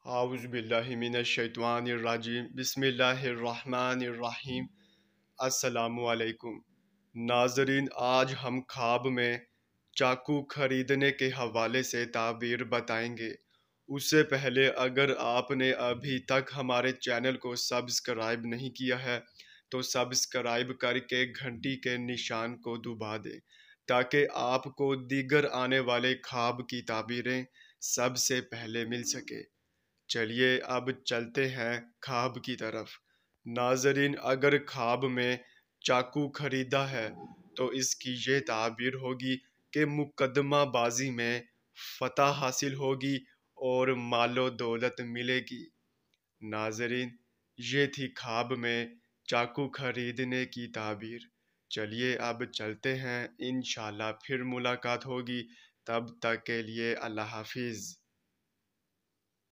اعوذ باللہ من الشیطان الرجیم بسم اللہ الرحمن الرحیم۔ السلام علیکم ناظرین، آج ہم خواب میں چاقو خریدنے کے حوالے سے تعبیر بتائیں گے۔ اس سے پہلے اگر آپ نے ابھی تک ہمارے چینل کو سبسکرائب نہیں کیا ہے تو سبسکرائب کر کے گھنٹی کے نشان کو دبا دیں تاکہ آپ کو دیگر آنے والے خواب کی تعبیریں سب سے پہلے مل سکے۔ چلیے اب چلتے ہیں خواب کی طرف۔ ناظرین، اگر خواب میں چاقو خریدا ہے تو اس کی یہ تعبیر ہوگی کہ مقدمہ بازی میں فتح حاصل ہوگی اور مال و دولت ملے گی۔ ناظرین، یہ تھی خواب میں چاقو خریدنے کی تعبیر۔ چلیے اب چلتے ہیں، انشاءاللہ پھر ملاقات ہوگی، تب تک کے لیے اللہ حافظ۔